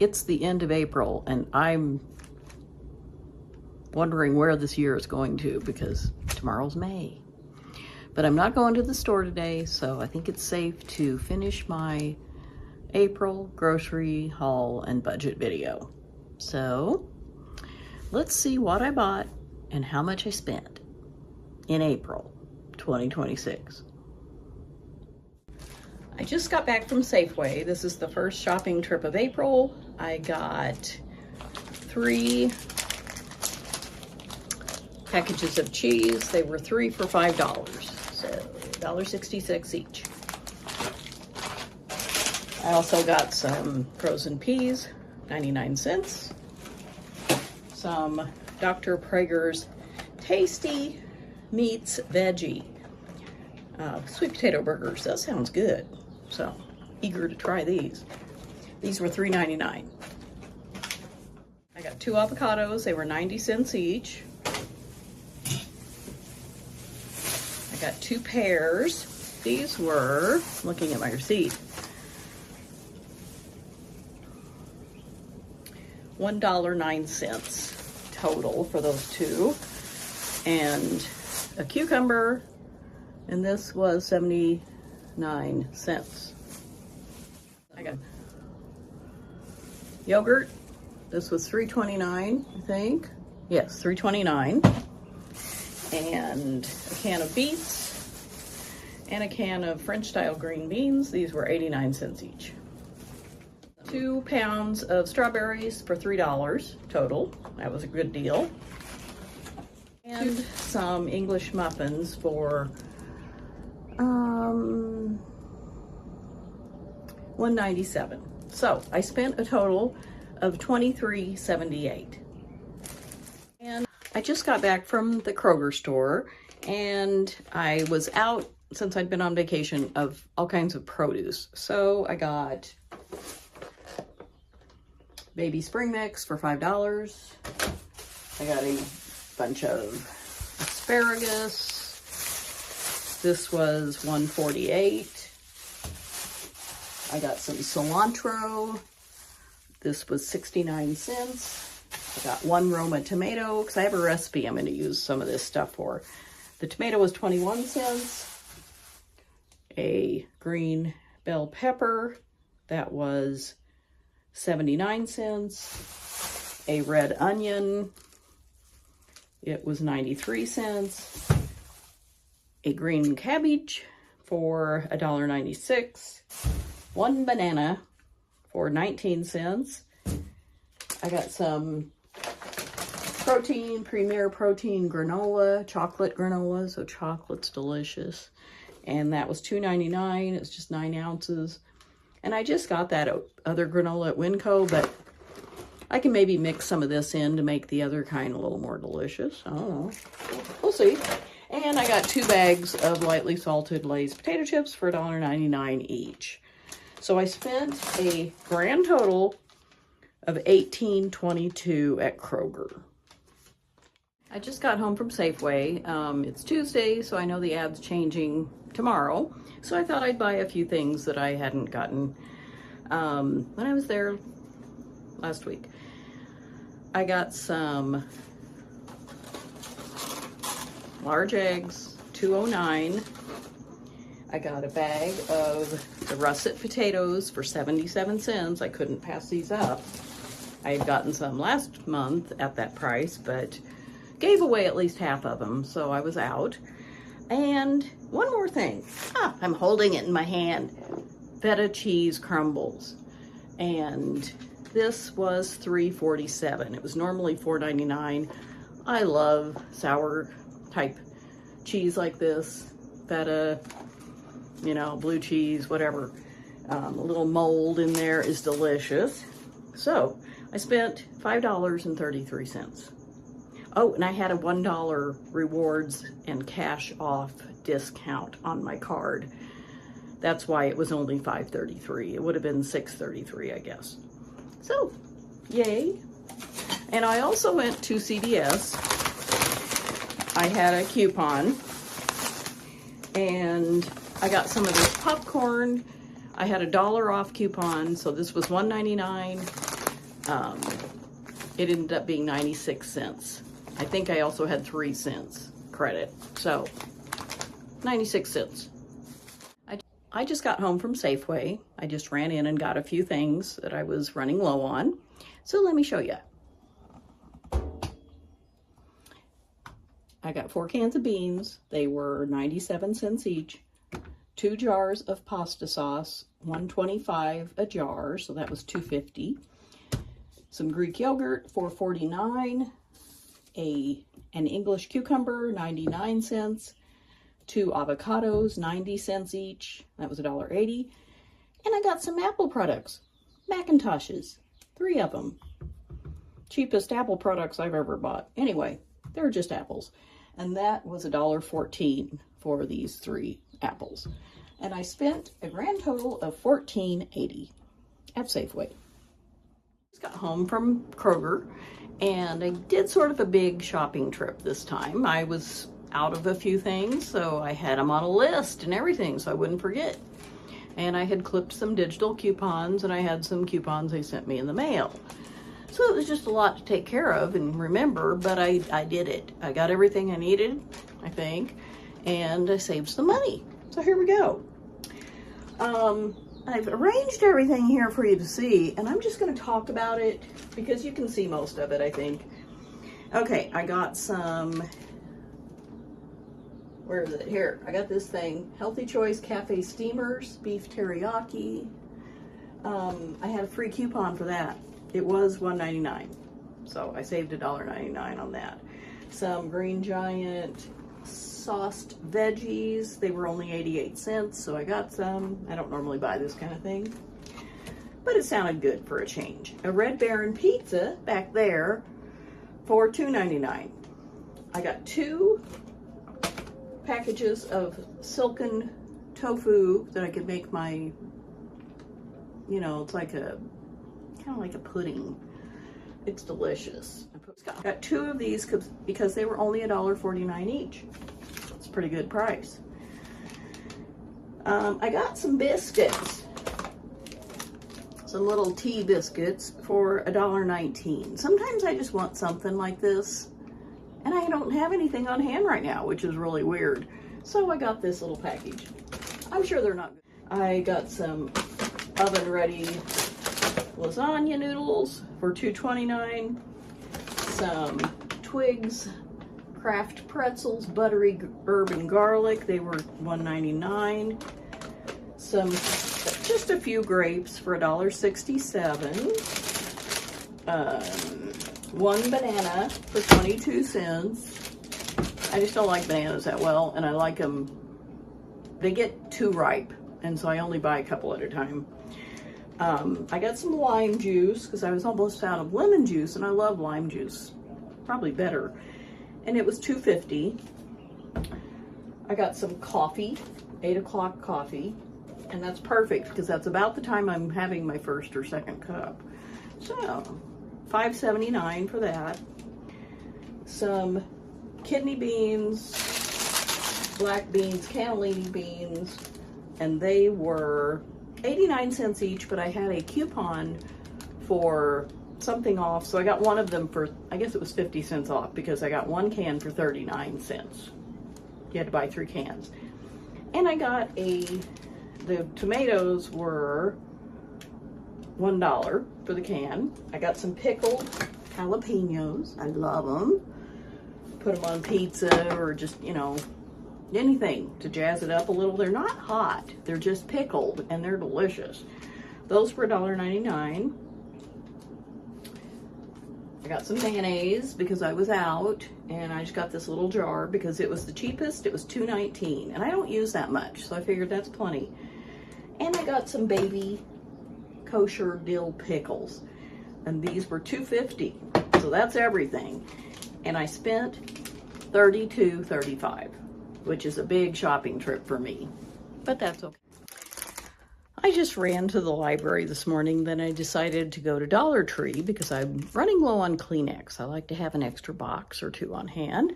it's the end of April, and I'm wondering where this year is going to, because tomorrow's May. But I'm not going to the store today, so I think it's safe to finish my April grocery haul and budget video. So let's see what I bought and how much I spent in April 2026. I just got back from Safeway. This is the first shopping trip of April. I got 3 packages of cheese. They were 3 for $5, so $1.66 each. I also got some frozen peas, 99 cents. Some Dr. Prager's Tasty Meats Veggie sweet potato burgers. That sounds good. So, eager to try these. These were $3.99. I got 2 avocados. They were 90 cents each. I got 2 pears. These were, looking at my receipt, $1.09 total for those 2. And a cucumber, and this was 79 cents. I got yogurt. This was $3.29, I think. Yes, $3.29. And a can of beets and a can of French style green beans. These were 89 cents each. 2 pounds of strawberries for $3 total. That was a good deal. And some English muffins for $1.97. So I spent a total of $23.78. And I just got back from the Kroger store, and I was out, since I'd been on vacation, of all kinds of produce. So I got baby spring mix for $5. I got a bunch of asparagus. This was $1.48. I got some cilantro. This was 69 cents. I got 1 Roma tomato, because I have a recipe I'm going to use some of this stuff for. The tomato was 21 cents. A green bell pepper, that was 79 cents. A red onion, it was 93 cents. A green cabbage for $1.96. 1 banana for 19 cents. I got some protein, Premier Protein granola, chocolate granola, so chocolate's delicious. And that was $2.99. It's just 9 ounces. And I just got that other granola at Winco, but I can maybe mix some of this in to make the other kind a little more delicious. I don't know. We'll see. And I got 2 bags of lightly salted Lay's potato chips for $1.99 each. So I spent a grand total of $18.22 at Kroger. I just got home from Safeway. It's Tuesday, so I know the ad's changing tomorrow. So I thought I'd buy a few things that I hadn't gotten when I was there last week. I got some large eggs, $2.09. I got a bag of the russet potatoes for 77 cents. I couldn't pass these up. I had gotten some last month at that price, but gave away at least half of them, so I was out. And one more thing. I'm holding it in my hand. Feta cheese crumbles. And this was $3.47. It was normally $4.99. I love sour type cheese like this. Feta, you know, blue cheese, whatever. A little mold in there is delicious. So I spent $5.33. Oh, and I had a $1 rewards and cash off discount on my card. That's why it was only $5.33. It would have been $6.33, I guess. So, yay. And I also went to CVS. I had a coupon, and I got some of this popcorn. I had a $1 off coupon, so this was $1.99. it ended up being 96 cents. I think I also had 3 cents credit. So 96 cents. I just got home from Safeway. I just ran in and got a few things that I was running low on. So let me show you. I got 4 cans of beans. They were 97 cents each. 2 jars of pasta sauce, $1.25 a jar, so that was $2.50. Some Greek yogurt, $4.49. An English cucumber, 99 cents. 2 avocados, 90 cents each. That was $1.80. And I got some Apple products. Macintoshes. 3 of them. Cheapest Apple products I've ever bought. Anyway, they're just apples. And that was $1.14 for these 3 apples. And I spent a grand total of $14.80 at Safeway. Just got home from Kroger, and I did sort of a big shopping trip this time. I was out of a few things, so I had them on a list and everything so I wouldn't forget. And I had clipped some digital coupons, and I had some coupons they sent me in the mail. So it was just a lot to take care of and remember, but I did it. I got everything I needed, I think, and I saved some money. So here we go. I've arranged everything here for you to see, and I'm just going to talk about it because you can see most of it, I think. Okay, I got some, where is it? Here, I got this thing, Healthy Choice Cafe Steamers, beef teriyaki. I had a free coupon for that. It was $1.99, so I saved $1.99 on that. Some Green Giant sauced veggies. They were only 88 cents, so I got some. I don't normally buy this kind of thing, but it sounded good for a change. A Red Baron pizza back there for $2.99. I got 2 packages of silken tofu that I could make my, you know, it's like a kind of like a pudding. It's delicious. I got 2 of these because they were only $1.49 each. It's a pretty good price. I got some biscuits, some little tea biscuits for $1.19. Sometimes I just want something like this, and I don't have anything on hand right now, which is really weird. So I got this little package. I'm sure they're not good. I got some oven-ready lasagna noodles for $2.29. Some Twigs Kraft pretzels, buttery herb and garlic. They were $1.99. Some, just a few grapes for $1.67. 1 banana for 22 cents. I just don't like bananas that well, and I like them, they get too ripe, and so I only buy a couple at a time. I got some lime juice because I was almost out of lemon juice, and I love lime juice, probably better. And it was $2.50. I got some coffee, 8 o'clock coffee, and that's perfect because that's about the time I'm having my first or second cup. So $5.79 for that. Some kidney beans, black beans, cannellini beans, and they were 89 cents each, but I had a coupon for something off, so I got one of them for, I guess it was 50 cents off because I got 1 can for 39 cents. You had to buy 3 cans. And I got the tomatoes were $1 for the can. I got some pickled jalapenos. I love them. Put them on pizza or just, you know, anything to jazz it up a little. They're not hot. They're just pickled and they're delicious. Those were $1.99. I got some mayonnaise because I was out, and I just got this little jar because it was the cheapest. It was $2.19, and I don't use that much, so I figured that's plenty. And I got some baby kosher dill pickles, and these were $2.50, so that's everything. And I spent $32.35, which is a big shopping trip for me, but that's okay. I just ran to the library this morning, then I decided to go to Dollar Tree because I'm running low on Kleenex. I like to have an extra box or 2 on hand.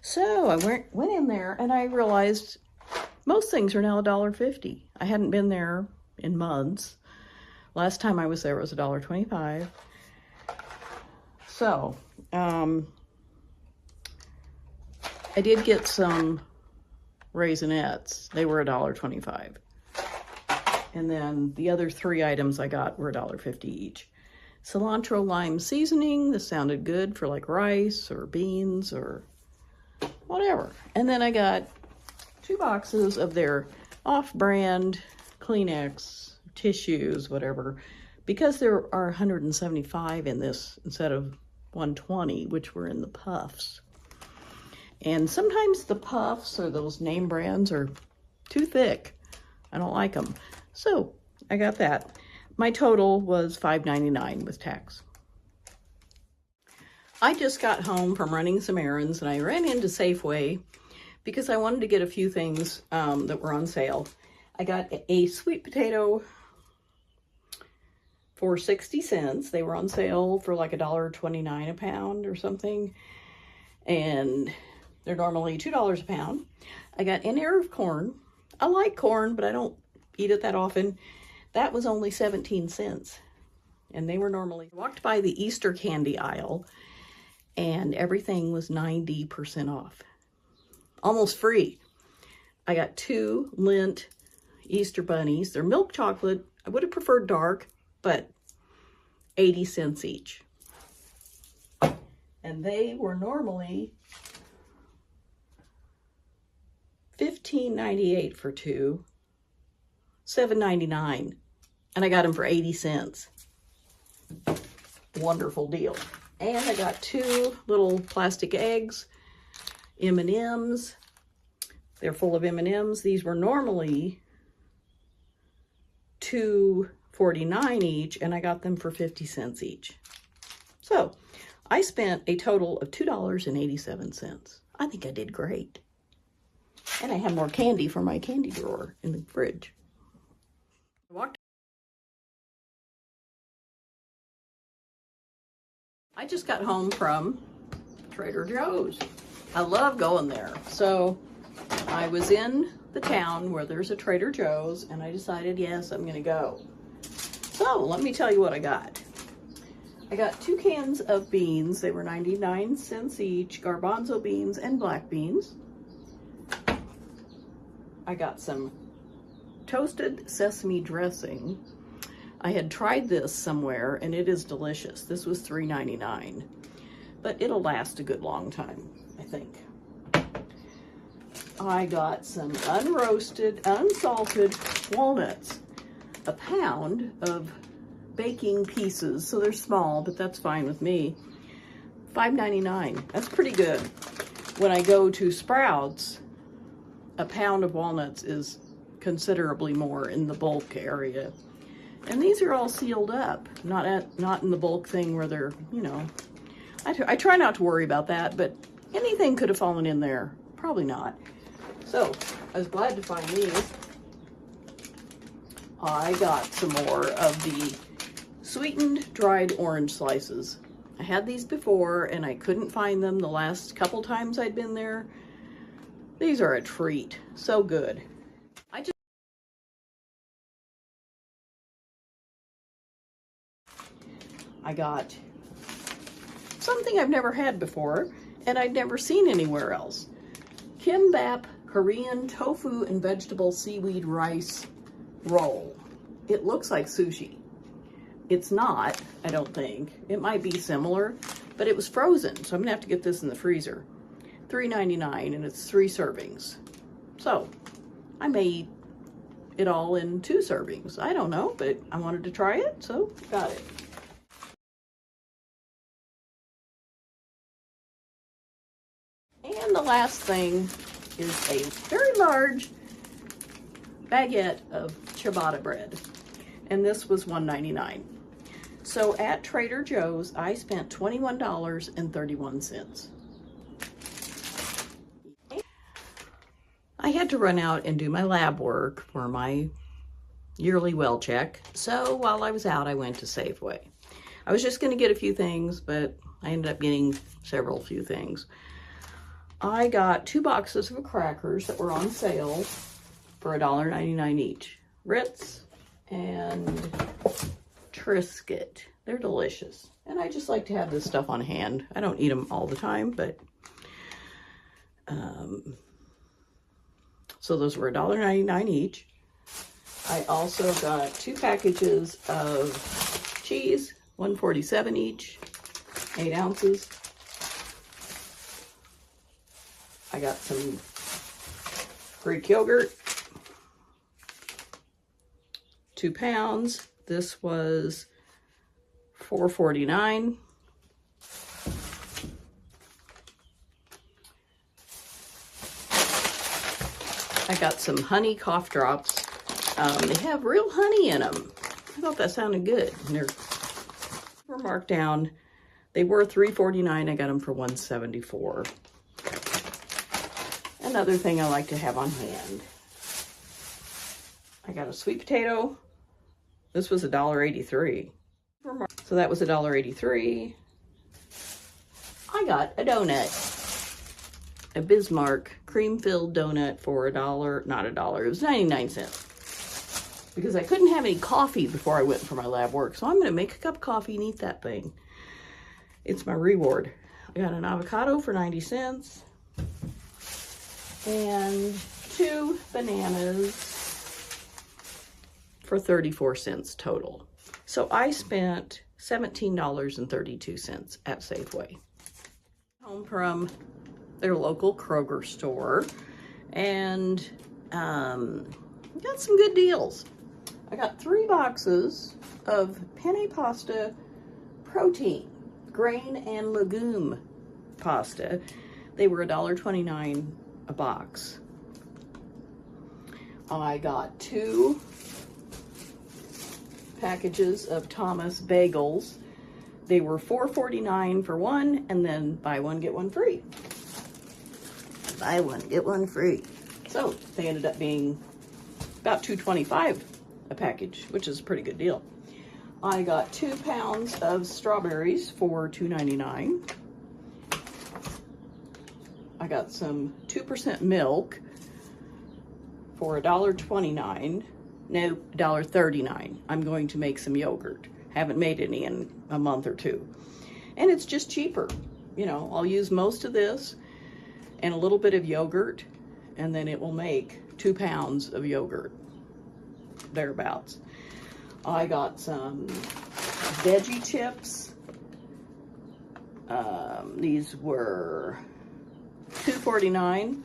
So I went in there and I realized most things are now $1.50. I hadn't been there in months. Last time I was there was $1.25. So, I did get some Raisinets. They were $1.25. And then the other 3 items I got were $1.50 each. Cilantro lime seasoning. This sounded good for like rice or beans or whatever. And then I got 2 boxes of their off-brand Kleenex, tissues, whatever. Because there are 175 in this instead of 120, which were in the puffs. And sometimes the puffs or those name brands are too thick. I don't like them. So I got that. My total was $5.99 with tax. I just got home from running some errands and I ran into Safeway because I wanted to get a few things that were on sale. I got a sweet potato for 60 cents. They were on sale for like $1.29 a pound or something. And they're normally $2 a pound. I got an ear of corn. I like corn, but I don't eat it that often. That was only 17 cents. And they were normally... I walked by the Easter candy aisle and everything was 90% off. Almost free. I got 2 Lindt Easter bunnies. They're milk chocolate. I would have preferred dark, but 80 cents each. And they were normally $15.98 for 2, $7.99, and I got them for 80 cents. Wonderful deal. And I got 2 little plastic eggs, M&Ms. They're full of M&Ms. These were normally $2.49 each, and I got them for 50 cents each. So I spent a total of $2.87. I think I did great. And I have more candy for my candy drawer in the fridge. I just got home from Trader Joe's. I love going there. So I was in the town where there's a Trader Joe's and I decided, yes, I'm gonna go. So let me tell you what I got. I got 2 cans of beans. They were 99 cents each, garbanzo beans and black beans. I got some toasted sesame dressing. I had tried this somewhere and it is delicious. This was $3.99, but it'll last a good long time, I think. I got some unroasted, unsalted walnuts, a pound of baking pieces. So they're small, but that's fine with me. $5.99, that's pretty good. When I go to Sprouts, a pound of walnuts is considerably more in the bulk area. And these are all sealed up, not in the bulk thing where they're, you know, I try not to worry about that, but anything could have fallen in there. Probably not. So I was glad to find these. I got some more of the sweetened dried orange slices. I had these before and I couldn't find them the last couple times I'd been there. These are a treat. So good. I got something I've never had before and I'd never seen anywhere else. Kimbap Korean tofu and vegetable seaweed rice roll. It looks like sushi. It's not, I don't think. It might be similar, but it was frozen, so I'm gonna have to get this in the freezer. $3.99 and it's 3 servings. So I may eat it all in 2 servings. I don't know, but I wanted to try it, so got it. And the last thing is a very large baguette of ciabatta bread. And this was $1.99. So at Trader Joe's, I spent $21.31. I had to run out and do my lab work for my yearly well check. So while I was out, I went to Safeway. I was just going to get a few things, but I ended up getting several few things. I got 2 boxes of crackers that were on sale for $1.99 each. Ritz and Triscuit. They're delicious. And I just like to have this stuff on hand. I don't eat them all the time, but so those were $1.99 each. I also got 2 packages of cheese, $1.47 each, 8 ounces. I got some Greek yogurt, 2 pounds. This was $4.49. I got some honey cough drops. They have real honey in them. I thought that sounded good. And they were marked down. They were $3.49. I got them for $1.74. Another thing I like to have on hand. I got a sweet potato. This was $1.83. So that was $1.83. I got a donut. A Bismarck cream-filled donut for $1, not $1, it was 99 cents. Because I couldn't have any coffee before I went for my lab work, so I'm going to make a cup of coffee and eat that thing. It's my reward. I got an avocado for 90 cents. And 2 bananas for 34 cents total. So I spent $17.32 at Safeway. Home from their local Kroger store, and got some good deals. I got 3 boxes of penne pasta protein, grain and legume pasta. They were $1.29 a box. I got 2 packages of Thomas bagels. They were $4.49 for one, and then buy one, get one free. Buy one, get one free. So they ended up being about $2.25 a package, which is a pretty good deal. I got 2 pounds of strawberries for $2.99. I got some 2% milk for $1.29. No, $1.39. I'm going to make some yogurt. Haven't made any in a month or 2. And it's just cheaper. You know, I'll use most of this and a little bit of yogurt, and then it will make 2 pounds of yogurt, thereabouts. I got some veggie chips. These were $2.49,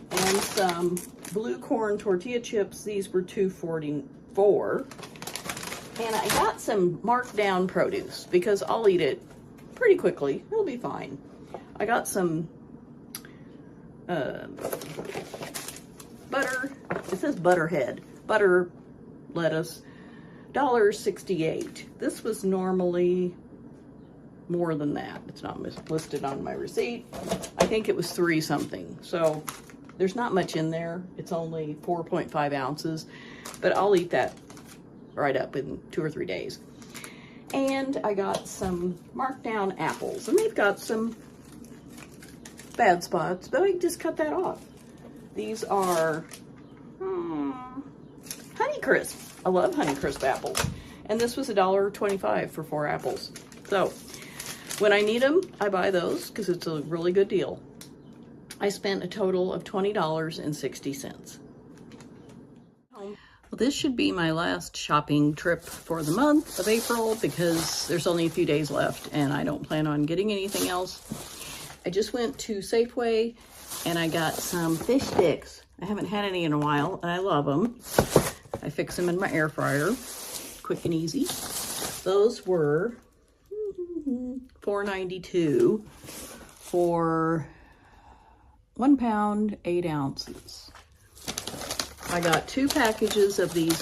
and some blue corn tortilla chips. These were $2.44. And I got some marked down produce because I'll eat it pretty quickly. It'll be fine. I got some butter. It says Butterhead. Butter lettuce. $1.68. This was normally more than that. It's not listed on my receipt. I think it was 3 something. So there's not much in there. It's only 4.5 ounces. But I'll eat that right up in 2 or 3 days. And I got some marked down apples. And they've got some bad spots, but I just cut that off. These are Honeycrisp. I love Honeycrisp apples. And this was $1.25 for 4 apples. So when I need them, I buy those because it's a really good deal. I spent a total of $20.60. Well, this should be my last shopping trip for the month of April because there's only a few days left and I don't plan on getting anything else. I just went to Safeway and I got some fish sticks. I haven't had any in a while and I love them. I fix them in my air fryer, quick and easy. Those were $4.92 for 1 pound, 8 ounces. I got 2 packages of these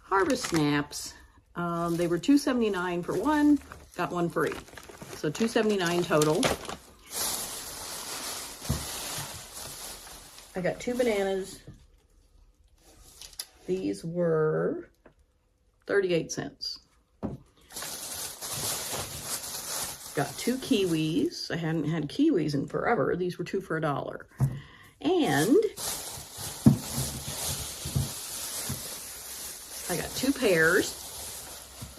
Harvest Snaps. They were $2.79 for one, got one free. So $2.79 total. I got 2 bananas. These were 38 cents. Got 2 kiwis. I hadn't had kiwis in forever. These were 2 for $1. And I got two pairs,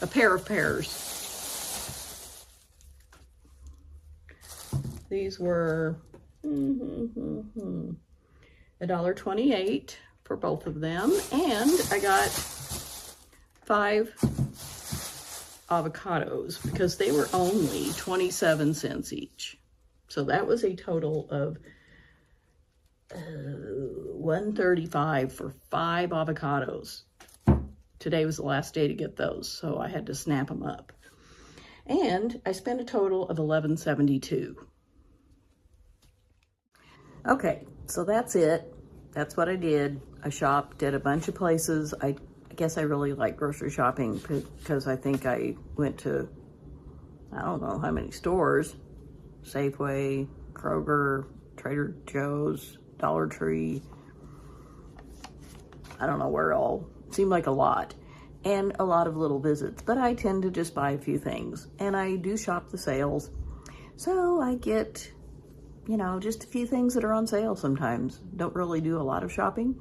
a pair of pears. These were $1.28 for both of them. And I got 5 avocados because they were only 27 cents each. So that was a total of $1.35 for 5 avocados. Today was the last day to get those, so I had to snap them up. And I spent a total of $11.72. Okay, so that's it. That's what I did. I shopped at a bunch of places. I guess I really like grocery shopping because I think I went to, I don't know how many stores. Safeway, Kroger, Trader Joe's, Dollar Tree. I don't know where all. It seemed like a lot. And a lot of little visits. But I tend to just buy a few things. And I do shop the sales. So I get, you know, just a few things that are on sale sometimes. Don't really do a lot of shopping.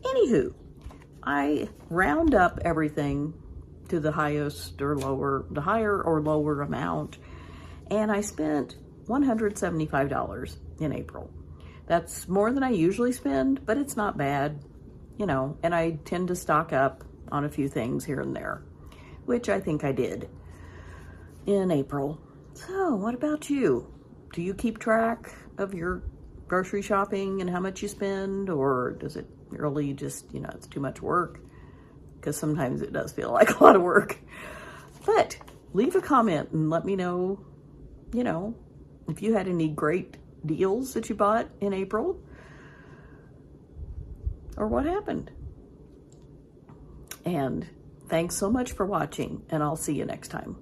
Anywho, I round up everything to the highest or lower, the higher or lower amount. And I spent $175 in April. That's more than I usually spend, but it's not bad, you know, and I tend to stock up on a few things here and there, which I think I did in April. So what about you? Do you keep track of your grocery shopping and how much you spend, or does it really just, you know, it's too much work? Because sometimes it does feel like a lot of work. But leave a comment and let me know, you know, if you had any great deals that you bought in April or what happened. And thanks so much for watching, and I'll see you next time.